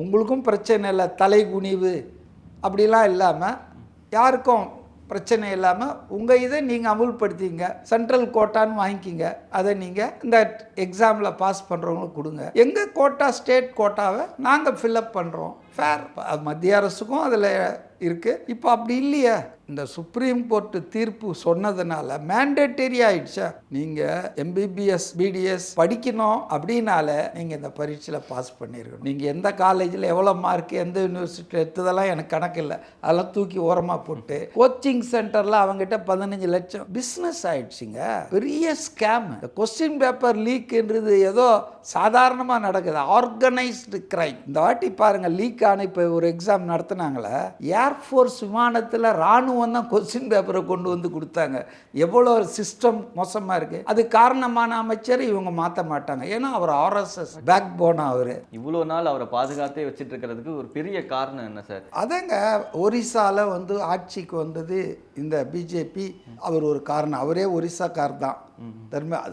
உங்களுக்கும் பிரச்சனை இல்லை, தலைகுனிவு அப்படிலாம் இல்லாமல், யாருக்கும் பிரச்சனை இல்லாமல் உங்கள் இதை நீங்கள் அமுல்படுத்திங்க. சென்ட்ரல் கோட்டான்னு வாங்கிக்கிங்க. அதை நீங்கள் இந்த எக்ஸாமில் பாஸ் பண்ணுறவங்களுக்கு கொடுங்க. எங்கள் கோட்டா ஸ்டேட் கோட்டாவை நாங்கள் ஃபில்அப் பண்ணுறோம். ஃபேர். மத்திய அரசுக்கும் அதில் இருக்குது. இப்போ அப்படி இல்லையா? இந்த சுப்ரீம் கோர்ட்டு தீர்ப்பு சொன்னதுனால மேண்டேட்டரி ஆயிடுச்சா? நீங்கள் எம்பிபிஎஸ் பிடிஎஸ் படிக்கணும் அப்படின்னால நீங்கள் இந்த பரீட்சையில் பாஸ் பண்ணியிருக்கணும். நீங்கள் எந்த காலேஜில் எவ்வளோ மார்க்கு எந்த யூனிவர்சிட்டி எடுத்ததெல்லாம் எனக்கு கணக்கு இல்லை. அதெல்லாம் தூக்கி ஓரமாக போட்டு கோச்சிங் சென்டரில் அவங்ககிட்ட 15 லட்சம் பிஸ்னஸ் ஆயிடுச்சுங்க. பெரிய ஸ்கேம். இந்த கொஸ்டின் பேப்பர் லீக்ன்றது ஏதோ சாதாரணமாக நடக்குது. Organised crime. இந்த வாட்டி பாருங்கள், லீக் ஆன இப்போ ஒரு எக்ஸாம் நடத்தினாங்களே, ஏர்ஃபோர்ஸ் விமானத்தில் ராணுவம் தான் கொஸ்டின் பேப்பரை கொண்டு வந்து கொடுத்தாங்க. எவ்வளோ சிஸ்டம் மோசமாக இருக்குது. அது காரணமான அமைச்சர் இவங்க மாற்ற மாட்டாங்க. ஏன்னா அவர் ஆர்எஸ்எஸ் பேக் போனா. அவர் இவ்வளோ நாள் அவரை பாதுகாத்தே வச்சுட்டு இருக்கிறதுக்கு ஒரு பெரிய காரணம் என்ன சார்? அதங்க ஒரிசாவில் வந்து ஆட்சிக்கு வந்தது இந்த பிஜேபி. அவர் ஒரு காரணம். அவரே ஒரிசாக்கார் தான்.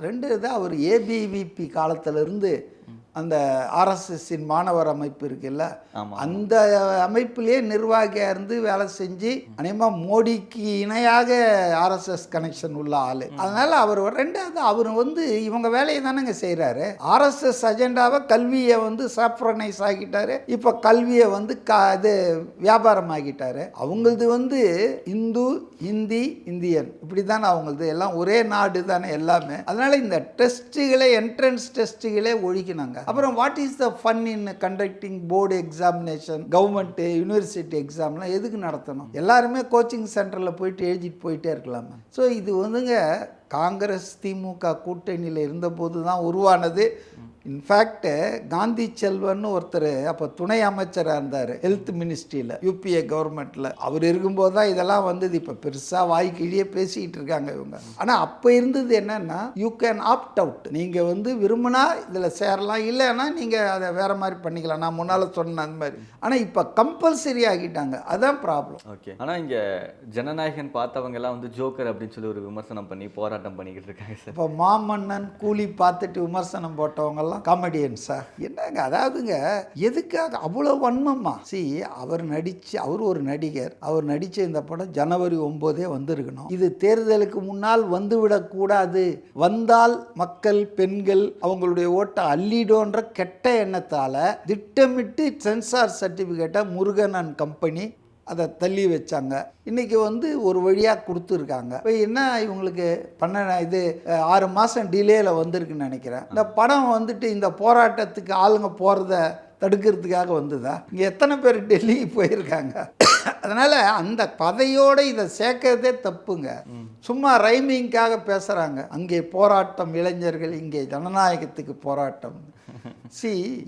ரெண்டு இது அவர் ஏபிவிபி காலத்திலிருந்து அந்த ஆர்எஸ்எஸ்ஸின் மாணவர் அமைப்பு இருக்குல்ல, அந்த அமைப்பிலேயே நிர்வாகியாக இருந்து வேலை செஞ்சு அநேகமாக மோடிக்கு இணையாக ஆர்எஸ்எஸ் கனெக்ஷன் உள்ள ஆள். அதனால் அவர் ரெண்டாவது அவர் வந்து இவங்க வேலையை தானேங்க செய்கிறாரு. ஆர்எஸ்எஸ் அஜெண்டாவை கல்வியை வந்து சாப்ரனைஸ் ஆகிட்டாரு. இப்போ கல்வியை வந்து இது வியாபாரம் ஆகிட்டாரு. அவங்களது வந்து இந்து ஹிந்தி இந்தியன் இப்படி தானே அவங்களது எல்லாம் ஒரே நாடு தானே எல்லாமே. அதனால் இந்த டெஸ்ட்டுகளை என்ட்ரன்ஸ் டெஸ்ட்டுகளே ஒழிக்கணுங்க. நடத்துகிறாங்க. அப்புறம் what is the fun in conducting board examination, government university எக்ஸாம்லாம் எதுக்கு நடத்தணும்? எல்லாருமே கோச்சிங் சென்டரில் போயிட்டு எழுதிட்டு போயிட்டே இருக்கலாமா? ஸோ இது வந்துங்க காங்கிரஸ் திமுக கூட்டணியில் இருந்தபோது தான் உருவானது. இன்ஃபேக்ட் காந்தி செல்வன் ஒருத்தர் அப்போ துணை அமைச்சராக இருந்தார் ஹெல்த் மினிஸ்ட்ரியில் யூபிஏ கவர்மெண்ட்டில். அவர் இருக்கும்போது தான் இதெல்லாம் வந்தது. இப்போ பெருசாக வாய்க்கிழியே பேசிக்கிட்டு இருக்காங்க இவங்க. ஆனால் அப்போ இருந்தது என்னன்னா, யூ கேன் ஆப்ட் அவுட். நீங்கள் வந்து விரும்பினா இதில் சேரலாம், இல்லைன்னா நீங்கள் அதை வேற மாதிரி பண்ணிக்கலாம். நான் முன்னால் சொன்ன அந்த மாதிரி. ஆனால் இப்போ கம்பல்சரி ஆகிட்டாங்க. அதுதான் ப்ராப்ளம். ஓகே. ஆனால் இங்கே ஜனநாயகன் பார்த்தவங்கெல்லாம் வந்து ஜோக்கர் அப்படின்னு சொல்லி ஒரு விமர்சனம் பண்ணி போராட்டம் பண்ணிக்கிட்டு இருக்காங்க சார். இப்போ மாமன்னன் கூலி பார்த்துட்டு விமர்சனம் போட்டவங்கெல்லாம் காமெடியன்ஸா என்னங்க? அதாவதுங்க எதுக்காக அவ்வளோ வன்மமா? அவர் ஒரு நடிகர். அவர் நடித்த இந்த படம் ஜனவரி 9 வந்திருக்கணும். இது தேர்தலுக்கு முன்னால் வந்துவிடக்கூடாது. வந்தால் மக்கள் பெண்கள் அவங்களுடைய ஓட்டை அள்ளிடோன்ற கெட்ட எண்ணத்தால் திட்டமிட்டு சென்சார் சர்டிஃபிகேட்டை முருகன் அண்ட் கம்பெனி அதை தள்ளி வச்சாங்க. இன்றைக்கி வந்து ஒரு வழியாக கொடுத்துருக்காங்க. இப்போ என்ன இவங்களுக்கு 6 மாதம் டிலேயில் வந்திருக்குன்னு நினைக்கிறேன். இந்த படம் வந்துட்டு இந்த போராட்டத்துக்கு ஆளுங்க போகிறத தடுக்கிறதுக்காக வந்ததா? இங்கே எத்தனை பேர் டெல்லிக்கு போயிருக்காங்க? அதனால் அந்த கதையோடு இதை சேர்க்கறதே தப்புங்க. சும்மா ரைமிங்காக பேசுகிறாங்க. அங்கே போராட்டம் இளைஞர்கள், இங்கே ஜனநாயகத்துக்கு போராட்டம்.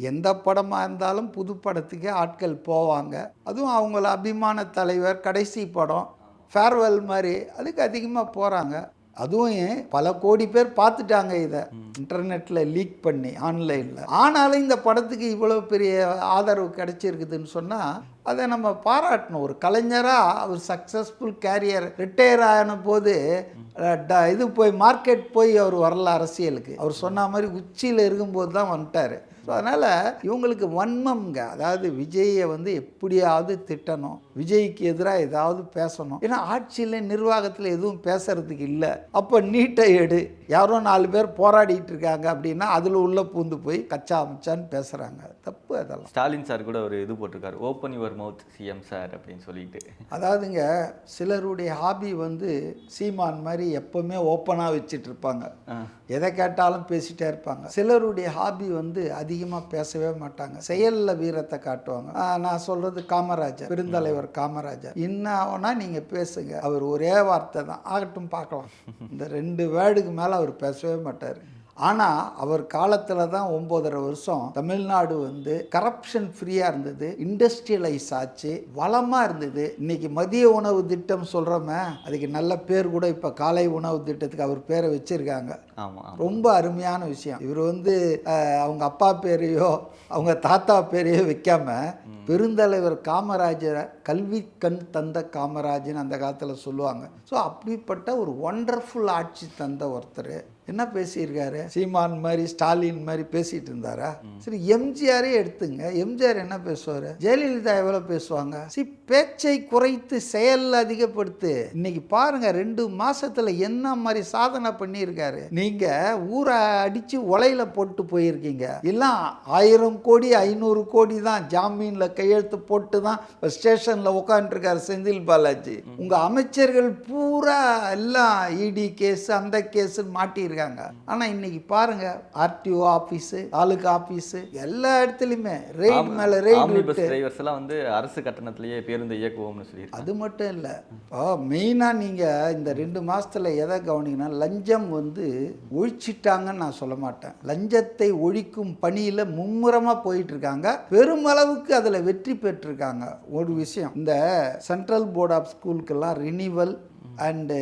எந்த படமாக இருந்தாலும் புது படத்துக்கே ஆட்கள் போவாங்க. அதுவும் அவங்கள அபிமான தலைவர் கடைசி படம் ஃபேர்வெல் மாதிரி அதுக்கு அதிகமாக போகிறாங்க. அதுவும் பல கோடி பேர் பார்த்துட்டாங்க இதை இன்டர்நெட்டில் லீக் பண்ணி ஆன்லைனில். ஆனாலும் இந்த படத்துக்கு இவ்வளோ பெரிய ஆதரவு கிடைச்சிருக்குதுன்னு சொன்னால் அதை நம்ம பாராட்டணும். ஒரு கலைஞராக அவர் சக்ஸஸ்ஃபுல் கேரியர் ரிட்டையர் ஆன போது இது போய் மார்க்கெட் போய் அவர் வரல அரசியலுக்கு. அவர் சொன்ன மாதிரி உச்சியில் இருக்கும்போது தான் வந்துட்டார். ஸோ அதனால் இவங்களுக்கு வன்மம்ங்க. அதாவது விஜயை வந்து எப்படியாவது திட்டணும், விஜய்க்கு எதிராக ஏதாவது பேசணும். ஏன்னா ஆட்சியில் நிர்வாகத்தில் எதுவும் பேசுறதுக்கு இல்லை. அப்போ நீட்டை எடு, யாரோ 4 பேர் போராடிட்டு இருக்காங்க அப்படின்னா அதில் உள்ள பூந்து போய் கச்சா அமைச்சான்னு பேசுகிறாங்க. தப்பு அதெல்லாம். ஸ்டாலின் சார் கூட ஒரு இது போட்டிருக்காரு, open your mouth CM sir அப்படின்னு சொல்லிட்டு. அதாவதுங்க சிலருடைய ஹாபி வந்து சீமான் மாதிரி எப்போவுமே ஓப்பனாக வச்சுட்டு இருப்பாங்க. எதை கேட்டாலும் பேசிகிட்டே இருப்பாங்க. சிலருடைய ஹாபி வந்து அதிகமாக பேசவே மாட்டாங்க, செயலில் வீரத்தை காட்டுவாங்க. நான் சொல்கிறது காமராஜர், பெருந்தலைவர் காமராஜர். என்ன ஆகுனா நீங்கள் பேசுங்க, அவர் ஒரே வார்த்தை தான், ஆகட்டும் பார்க்கலாம். இந்த 2 வேர்டுக்கு மேலே அவர் பேசவே மாட்டார். ஆனால் அவர் காலத்தில் தான் 9.5 வருஷம் தமிழ்நாடு வந்து கரப்ஷன் ஃப்ரீயாக இருந்தது, இண்டஸ்ட்ரியலைஸ் ஆச்சு, வளமாக இருந்தது. இன்றைக்கி மதிய உணவு திட்டம் சொல்கிறோமே, அதுக்கு நல்ல பேர் கூட இப்போ காலை உணவு திட்டத்துக்கு அவர் பேரை வச்சுருக்காங்க. ஆமாம், ரொம்ப அருமையான விஷயம். இவர் வந்து அவங்க அப்பா பேரையோ அவங்க தாத்தா பேரையோ வைக்காம பெருந்தலைவர் காமராஜரை கல்வி கண் தந்த காமராஜன் அந்த காலத்தில் சொல்லுவாங்க. ஸோ அப்படிப்பட்ட ஒரு ஒண்டர்ஃபுல் ஆட்சி தந்த ஒருத்தர் என்ன பேசியிருக்காரு? சீமான் மாதிரி ஸ்டாலின் மாதிரி பேசிட்டு இருந்தாரா? சரி, எம்ஜிஆரே எடுத்துங்க. எம்ஜிஆர் என்ன பேசுவார்? ஜெயலலிதா எவ்வளோ பேசுவாங்க? பேச்சை குறைத்து செயல் அதிகப்படுத்து. இன்னைக்கு பாருங்க 2 மாசத்துல என்ன மாதிரி சாதனை பண்ணியிருக்காரு. நீங்க ஊரை அடிச்சு உலையில போட்டு போயிருக்கீங்க. எல்லாம் 1000 கோடி 500 கோடி தான் ஜாமீன்ல கையெழுத்து போட்டு தான் ஸ்டேஷன்ல உட்காந்துருக்காரு செந்தில் பாலாஜி. உங்க அமைச்சர்கள் பூரா எல்லாம் இடி கேஸ் அந்த கேஸ் மாட்டியிருக்காங்க. ஆனா இன்னைக்கு பாருங்க ஆர்டிஓ ஆபீஸ், தாலுகா ஆபீஸ், எல்லா இடத்துலயுமே ரெய்ட் மேல ரெய்ட் விட்டு டிரைவர்ஸ் எல்லாம் வந்து அரசு கட்டணத்திலேயே பேருந்து இயக்குவோம்னு சொல்லியிருக்காங்க. அது மட்டும் இல்லை, மெயினாக நீங்கள் இந்த 2 மாதத்தில் எதை கவனிங்கன்னா, லஞ்சம் வந்து ஒழிச்சிட்டாங்கன்னு நான் சொல்ல மாட்டேன். லஞ்சத்தை ஒழிக்கும் பணியில் மும்முரமாக போயிட்டு இருக்காங்க. பெருமளவுக்கு அதில் வெற்றி பெற்றிருக்காங்க. ஒரு விஷயம், இந்த சென்ட்ரல் போர்ட் ஆஃப் ஸ்கூலுக்கெல்லாம் ரினிவல் அண்டு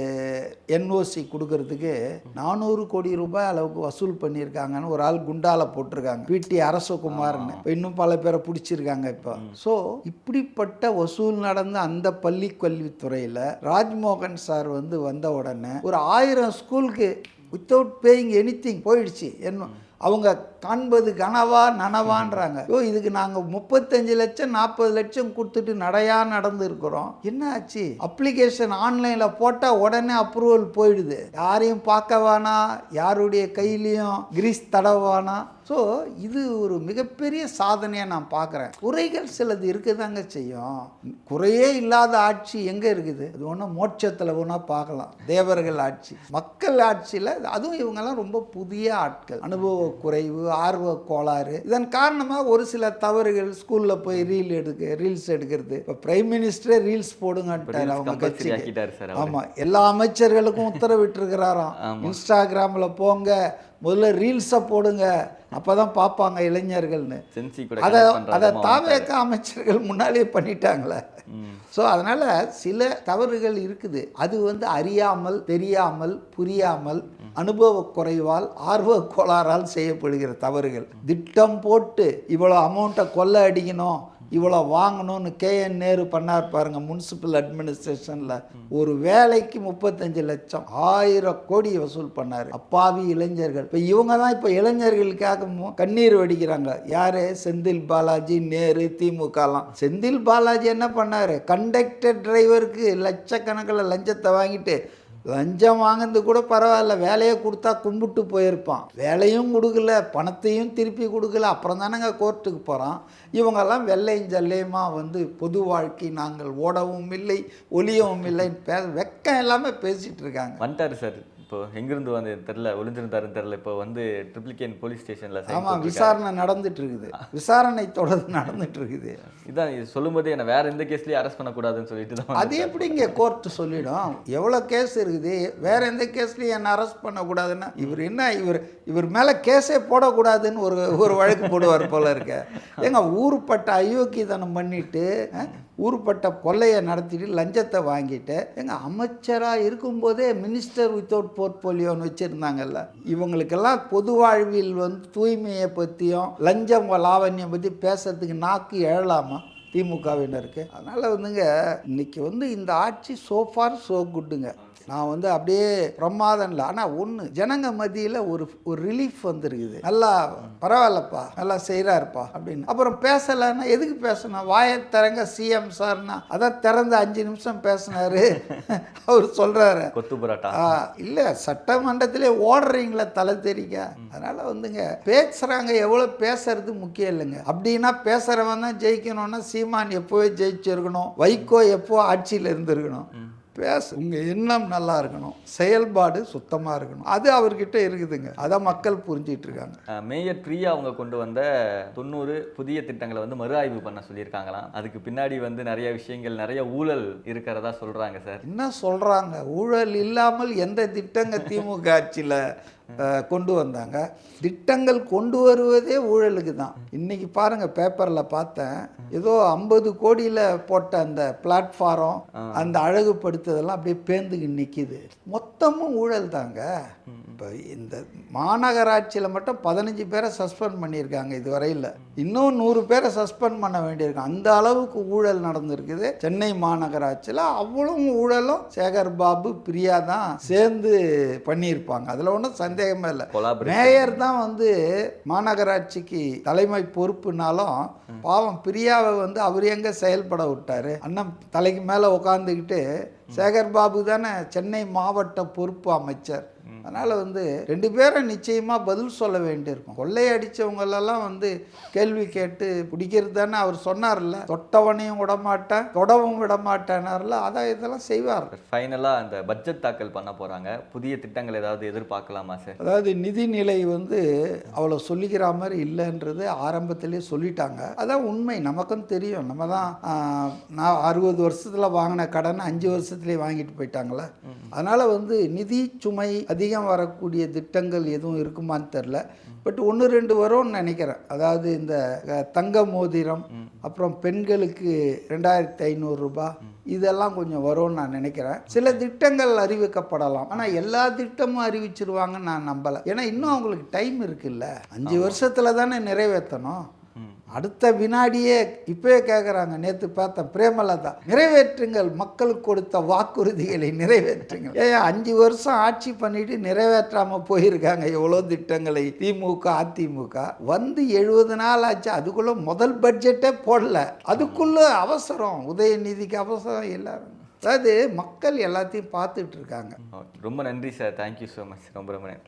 என்ஓசி கொடுக்கறதுக்கு 400 கோடி ரூபாய் அளவுக்கு வசூல் பண்ணியிருக்காங்கன்னு ஒரு ஆள் குண்டால போட்டிருக்காங்க, பிடி அரசகுமார்னு. இன்னும் பல பேரை பிடிச்சிருக்காங்க இப்போ. ஸோ இப்படிப்பட்ட வசூல் நடந்த அந்த பள்ளி கல்வித்துறையில் ராஜ்மோகன் சார் வந்து வந்த உடனே ஒரு 1000 ஸ்கூலுக்கு வித்தவுட் பேயிங் எனிதிங் போயிடுச்சு. என்ன அவங்க காண்பது கனவா நனவான்றாங்க. இதுக்கு நாங்கள் 35 லட்சம் 40 லட்சம் கொடுத்துட்டு நடையா நடந்து இருக்கிறோம். என்ன ஆச்சு? அப்ளிகேஷன் ஆன்லைனில் போட்டால் உடனே அப்ரூவல் போயிடுது. யாரையும் பார்க்க வேணாம், யாருடைய கையிலையும் கிரீஸ் தடவானா. ஸோ இது ஒரு மிகப்பெரிய சாதனையாக நான் பார்க்குறேன். குறைகள் சிலது இருக்குதாங்க செய்யும். குறையே இல்லாத ஆட்சி எங்கே இருக்குது? அது ஒன்றும் மோட்சத்தில் ஒன்றா பார்க்கலாம். தேவர்கள் ஆட்சி, மக்கள் ஆட்சியில், அதுவும் இவங்கெல்லாம் ரொம்ப புதிய ஆட்கள், அனுபவ குறைவு, ஆர்வ கோளாறு. இதன் காரணமாக ஒரு சில தவறுகள், ஸ்கூலில் போய் ரீல்ஸ் எடுக்கிறது. இப்போ பிரைம் மினிஸ்டரே ரீல்ஸ் போடுங்கட்டார் அவங்க கட்சிக்கு. ஆமாம், எல்லா அமைச்சர்களுக்கும் உத்தரவிட்டிருக்கிறாராம், இன்ஸ்டாகிராமில் போங்க, முதல்ல ரீல்ஸை போடுங்க, அப்போ தான் பார்ப்பாங்க இளைஞர்கள்னு. அதை தாவேக்க அமைச்சர்கள் முன்னாலே பண்ணிட்டாங்களே. ஸோ அதனால் சில தவறுகள் இருக்குது. அது அறியாமல், தெரியாமல், புரியாமல், அனுபவ குறைவால், ஆர்வ கோளாறால் செய்யப்படுகிற தவறுகள். திட்டம் போட்டு இவ்வளோ அமௌண்ட்டை கொள்ளை அடிக்கணும், இவ்வளோ வாங்கணும்னு KN நேரு பண்ணார் பாருங்க. முனிசிபல் அட்மினிஸ்ட்ரேஷனில் ஒரு வேலைக்கு 35 லட்சம், 1000 கோடி வசூல் பண்ணார். அப்பாவி இளைஞர்கள். இப்போ இவங்க தான் இப்போ இளைஞர்களுக்காக கண்ணீர் வடிக்கிறாங்க. யார்? செந்தில் பாலாஜி, நேரு, திமுகலாம். செந்தில் பாலாஜி என்ன பண்ணார்? கண்டக்டர் டிரைவருக்கு லட்சக்கணக்கில் லஞ்சத்தை வாங்கிட்டு, லஞ்சம் வாங்கினது கூட பரவாயில்ல, வேலையை கொடுத்தா கும்பிட்டு போயிருப்பான். வேலையும் கொடுக்கல, பணத்தையும் திருப்பி கொடுக்கல, அப்புறம் தானேங்க கோர்ட்டுக்கு போகிறான். இவங்கெல்லாம் வெள்ளையும் ஜல்லையுமாக பொது வாழ்க்கை நாங்கள் ஓடவும் இல்லை, ஒளியவும் இல்லைன்னு வெக்கம் எல்லாமே பேசிகிட்டு இருக்காங்க. வந்துட்டாரு சார், இப்போ எங்கிருந்து தெரில, ஒளிஞ்சிருந்தாருன்னு தெரில. இப்போ ட்ரிப்ளிகேன் போலீஸ் ஸ்டேஷனில். ஆமாம், விசாரணை நடந்துட்டு இருக்குது. விசாரணை தொடர்ந்து நடந்துட்டு இருக்குது. இதான் இது சொல்லும்போதே என்ன வேற எந்த கேஸ்லேயும் அரெஸ்ட் பண்ணக்கூடாதுன்னு சொல்லிட்டு தான். அது எப்படி இங்கே கோர்ட்டு சொல்லிடும்? எவ்வளோ கேஸ் இருக்குது, வேற எந்த கேஸ்லையும் என்னை அரெஸ்ட் பண்ணக்கூடாதுன்னா இவர் என்ன, இவர் மேலே கேஸே போடக்கூடாதுன்னு ஒரு வழக்கு போடுவார் போல இருக்க. ஏங்க, ஊருப்பட்ட அயோக்கியத்தனம் பண்ணிட்டு, ஊருப்பட்ட கொள்ளையை நடத்திட்டு, லஞ்சத்தை வாங்கிட்டு, எங்கள் அமைச்சராக இருக்கும்போதே மினிஸ்டர் வித்தவுட் போர்ட்போலியோன்னு வச்சுருந்தாங்கல்ல. இவங்களுக்கெல்லாம் பொது வாழ்வில் தூய்மையை பற்றியும் லஞ்சம் லாவண்யம் பற்றி பேசுறதுக்கு நாக்கு எழலாமா திமுகவினருக்கு? அதனால் இன்னைக்கு இந்த ஆட்சி சோஃபார் சோ குட்டுங்க. நான் அப்படியே பிரமாதம் இல்லை. ஆனால் ஒன்று, ஜனங்க மத்தியில் ஒரு ரிலீஃப் வந்துருக்குது. நல்லா பரவாயில்லப்பா, நல்லா செய்கிறாருப்பா அப்படின்னு. அப்புறம் பேசலைன்னா எதுக்கு பேசணும்? வாயை திறங்க சிஎம் சார்னா அதான் திறந்து 5 நிமிஷம் பேசினாரு. அவர் சொல்கிறாரு கொத்து புராட்டா. இல்லை, சட்டமன்றத்திலே ஓடுறீங்களா தலை தெரிக்க. அதனால் பேசுகிறாங்க, எவ்வளோ பேசுறது முக்கியம் இல்லைங்க. அப்படின்னா பேசுகிறவன் தான் ஜெயிக்கணும்னா சீமான் எப்போவே ஜெயிச்சிருக்கணும், வைகோ எப்போ ஆட்சியில் இருந்திருக்கணும். உங்கள் எண்ணம் நல்லா இருக்கணும், செயல்பாடு சுத்தமாக இருக்கணும். அது அவர்கிட்ட இருக்குதுங்க. அதை மக்கள் புரிஞ்சிட்டு இருக்காங்க. மேயர் பிரியா அவங்க கொண்டு வந்த 90 புதிய திட்டங்களை மறு ஆய்வு பண்ண சொல்லியிருக்காங்களாம். அதுக்கு பின்னாடி நிறைய விஷயங்கள், நிறைய ஊழல் இருக்கிறதா சொல்கிறாங்க சார். என்ன சொல்கிறாங்க? ஊழல் இல்லாமல் எந்த திட்டங்க திமுக ஆட்சியில் கொண்டு வந்தாங்க? திட்டங்கள் கொண்டு வருவதே ஊழலுக்கு தான். இன்றைக்கி பாருங்கள், பேப்பரில் பார்த்தேன், ஏதோ 50 கோடியில் போட்ட அந்த பிளாட்ஃபாரம், அந்த அழகுபடுத்துதெல்லாம் அப்படியே பேந்துக்கு நிற்கிது. மொத்தமும் ஊழல் தாங்க. இப்போ இந்த மாநகராட்சியில் மட்டும் 15 பேரை சஸ்பெண்ட் பண்ணியிருக்காங்க இதுவரையில். இன்னும் 100 பேரை சஸ்பெண்ட் பண்ண வேண்டியிருக்காங்க. அந்த அளவுக்கு ஊழல் நடந்திருக்குது சென்னை மாநகராட்சியில். அவ்வளவும் ஊழலும் சேகர் பாபு, பிரியா தான் சேர்ந்து பண்ணியிருப்பாங்க. அதில் ஒன்றும் சந்தேகமே இல்லை. மேயர் தான் மாநகராட்சிக்கு தலைமை பொறுப்புனாலும் பாவம் பிரியாவை அவர் எங்கே செயல்பட விட்டார்? அண்ணன் தலைக்கு மேலே உட்காந்துக்கிட்டு சேகர் பாபு தானே சென்னை மாவட்ட பொறுப்பு அமைச்சர். அதனால் 2 பேரும் நிச்சயமாக பதில் சொல்ல வேண்டியிருக்கும். கொள்ளையடித்தவங்களெல்லாம் கேள்வி கேட்டு பிடிக்கிறது தானே அவர் சொன்னார்ல. தொட்டவனையும் விடமாட்டேன், தொடவும் விடமாட்டேனார்ல. அதை இதெல்லாம் செய்வார். ஃபைனலாக அந்த பட்ஜெட் தாக்கல் பண்ண போகிறாங்க. புதிய திட்டங்கள் ஏதாவது எதிர்பார்க்கலாமா சார்? அதாவது நிதிநிலை அவ்வளோ சொல்லிக்கிற மாதிரி இல்லைன்றது ஆரம்பத்திலே சொல்லிட்டாங்க. அதான் உண்மை, நமக்கும் தெரியும். நம்ம தான் நான் 60 வருஷத்தில் வாங்கின கடனை 5 வருஷத்துலேயே வாங்கிட்டு போயிட்டாங்களே. அதனால் நிதி சுமை அதிகம் வரக்கூடிய திட்டங்கள் எதுவும் இருக்குமான்னு தெரில. பட் 1-2 வரும்னு நினைக்கிறேன். அதாவது இந்த தங்க மோதிரம், அப்புறம் பெண்களுக்கு 2500 ரூபாய், இதெல்லாம் கொஞ்சம் வரும்னு நான் நினைக்கிறேன். சில திட்டங்கள் அறிவிக்கப்படலாம், ஆனால் எல்லா திட்டமும் அறிவிச்சிருவாங்கன்னு நான் நம்பலை. ஏன்னா இன்னும் அவங்களுக்கு டைம் இருக்குல்ல. 5 வருஷத்தில் தானே நிறைவேற்றணும். அடுத்த வினாடியே இப்போயே கேட்குறாங்க. நேற்று பார்த்தேன், பிரேமலதா, நிறைவேற்றுங்கள், மக்களுக்கு கொடுத்த வாக்குறுதிகளை நிறைவேற்றுங்கள். 5 வருஷம் ஆட்சி பண்ணிட்டு நிறைவேற்றாமல் போயிருக்காங்க எவ்வளோ திட்டங்களை திமுக அதிமுக. 70 நாள் ஆச்சு, அதுக்குள்ளே முதல் பட்ஜெட்டே போடல. அதுக்குள்ளே அவசரம், உதயநிதிக்கு அவசரம், எல்லாரும். அதாவது மக்கள் எல்லாத்தையும் பார்த்துட்டு இருக்காங்க. ரொம்ப நன்றி சார், தேங்க்யூ ஸோ மச். ரொம்ப நன்றி.